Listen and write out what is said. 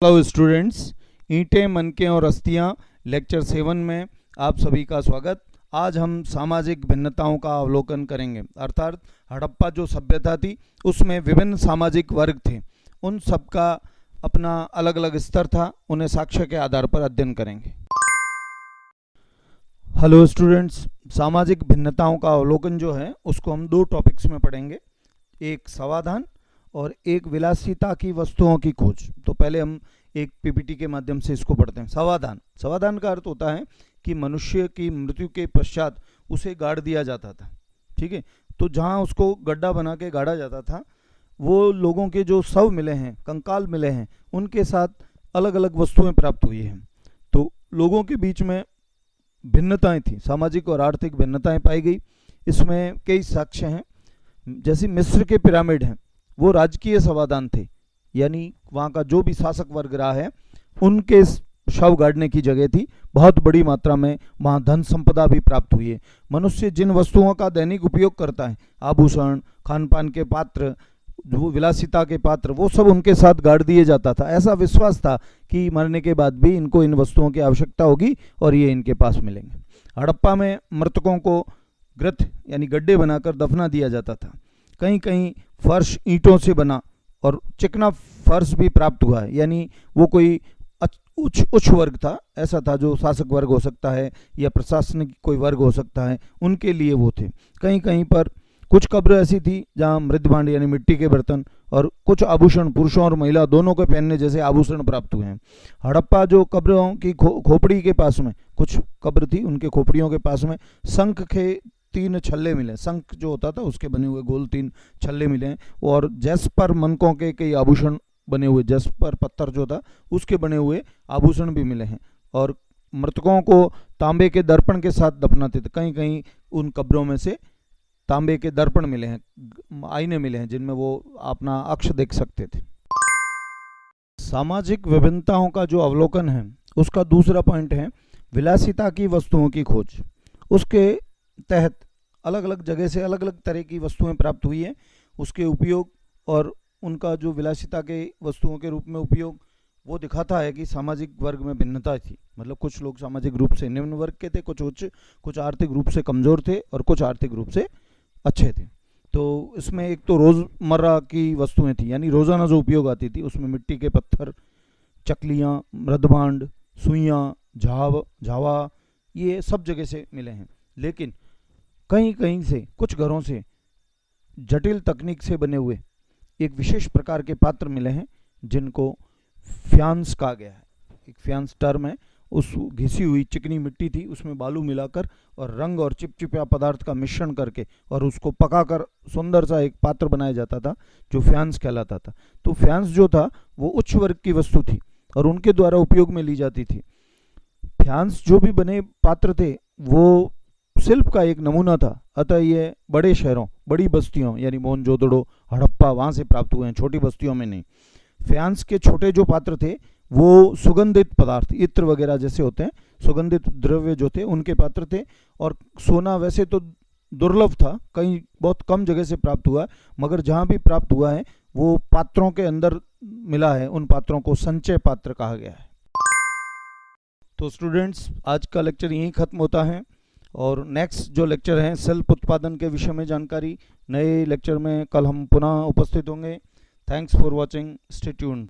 Hello students, ईंटें, मनके और अस्थियां लेक्चर 7 में आप सभी का स्वागत। आज हम सामाजिक भिन्नताओं का अवलोकन करेंगे। अर्थात हड़प्पा जो सभ्यता थी उसमें विभिन्न सामाजिक वर्ग थे, उन सब का अपना अलग अलग स्तर था, उन्हें साक्ष्य के आधार पर अध्ययन करेंगे। हेलो स्टूडेंट्स, सामाजिक भिन्नताओं का अवलोकन जो है उसको हम दो टॉपिक्स में पढ़ेंगे, एक समाधान और एक विलासिता की वस्तुओं की खोज। तो पहले हम एक पीपीटी के माध्यम से इसको पढ़ते हैं। समाधान का अर्थ होता है कि मनुष्य की मृत्यु के पश्चात उसे गाड़ दिया जाता था। ठीक है, तो जहाँ उसको गड्ढा बना के गाड़ा जाता था, वो लोगों के जो शव मिले हैं, कंकाल मिले हैं, उनके साथ अलग अलग वस्तुएं प्राप्त हुई हैं। तो लोगों के बीच में भिन्नताएं थी, सामाजिक और आर्थिक भिन्नताएं पाई गई। इसमें कई साक्ष्य हैं, जैसे मिस्र के पिरामिड हैं, वो राजकीय समाधान थे, यानी वहाँ का जो भी शासक वर्ग रहा है उनके शव गाड़ने की जगह थी। बहुत बड़ी मात्रा में वहाँ धन संपदा भी प्राप्त हुई है। मनुष्य जिन वस्तुओं का दैनिक उपयोग करता है, आभूषण, खान पान के पात्र, जो विलासिता के पात्र, वो सब उनके साथ गाड़ दिए जाता था। ऐसा विश्वास था कि मरने के बाद भी इनको इन वस्तुओं की आवश्यकता होगी और ये इनके पास मिलेंगे। हड़प्पा में मृतकों को ग्रथ यानी गड्ढे बनाकर दफना दिया जाता था। कहीं कहीं फर्श ईंटों से बना और चिकना फर्श भी प्राप्त हुआ है, यानी वो कोई उच्च वर्ग था, ऐसा था जो शासक वर्ग हो सकता है या प्रशासनिक कोई वर्ग हो सकता है, उनके लिए वो थे। कहीं कहीं पर कुछ कब्र ऐसी थी जहाँ मृत भांड यानी मिट्टी के बर्तन और कुछ आभूषण, पुरुषों और महिला दोनों को पहनने जैसे आभूषण प्राप्त हुए हैं। हड़प्पा जो कब्रों की खोपड़ी के पास में कुछ कब्र थी, उनके खोपड़ियों के पास में शंख के 3 छल्ले मिले। शंख जो होता था उसके बने हुए गोल 3 छल्ले मिले हैं, और जैस्पर मनकों के कई आभूषण बने हुए, जैस्पर पत्थर जो था उसके बने हुए आभूषण भी मिले हैं। और मृतकों को तांबे के दर्पण के साथ दफनाते थे। कहीं कहीं उन कब्रों में से तांबे के दर्पण मिले हैं, आईने मिले हैं, जिनमें वो अपना अक्ष देख सकते थे। सामाजिक विभिन्नताओं का जो अवलोकन है उसका दूसरा पॉइंट है विलासिता की वस्तुओं की खोज। उसके तहत अलग अलग जगह से अलग अलग तरह की वस्तुएं प्राप्त हुई है, उसके उपयोग और उनका जो विलासिता के वस्तुओं के रूप में उपयोग वो दिखाता है कि सामाजिक वर्ग में भिन्नता थी। मतलब कुछ लोग सामाजिक रूप से निम्न वर्ग के थे, कुछ उच्च, कुछ आर्थिक रूप से कमजोर थे और कुछ आर्थिक रूप से अच्छे थे। तो इसमें एक तो रोजमर्रा की वस्तुएं थी, यानी रोजाना जो उपयोग आती थी, उसमें मिट्टी के पत्थर, चकलियाँ, मृदभांड, सुइयाँ, झावा, ये सब जगह से मिले हैं। लेकिन कहीं कहीं से, कुछ घरों से जटिल तकनीक से बने हुए एक विशेष प्रकार के पात्र मिले हैं, जिनको फ्यांस कहा गया है। एक फ्यांस टर्म है, उस घिसी हुई चिकनी मिट्टी थी, उसमें बालू मिलाकर और रंग और चिपचिपा पदार्थ का मिश्रण करके और उसको पकाकर सुंदर सा एक पात्र बनाया जाता था, जो फ्यांस कहलाता था। तो फ्यांस जो था वो उच्च वर्ग की वस्तु थी और उनके द्वारा उपयोग में ली जाती थी। फ्यांस जो भी बने पात्र थे वो शिल्प का एक नमूना था, अतः ये बड़े शहरों, बड़ी बस्तियों यानी मोहनजोदड़ो, हड़प्पा, वहाँ से प्राप्त हुए हैं, छोटी बस्तियों में नहीं। फ्यांस के छोटे जो पात्र थे वो सुगंधित पदार्थ, इत्र वगैरह जैसे होते हैं, सुगंधित द्रव्य जो थे उनके पात्र थे। और सोना वैसे तो दुर्लभ था, कहीं बहुत कम जगह से प्राप्त हुआ है, मगर जहाँ भी प्राप्त हुआ है वो पात्रों के अंदर मिला है, उन पात्रों को संचय पात्र कहा गया है। तो स्टूडेंट्स, आज का लेक्चर यहीं खत्म होता है और नेक्स्ट जो लेक्चर है सेल्फ उत्पादन के विषय में जानकारी, नए लेक्चर में कल हम पुनः उपस्थित होंगे। Thanks for watching, stay tuned.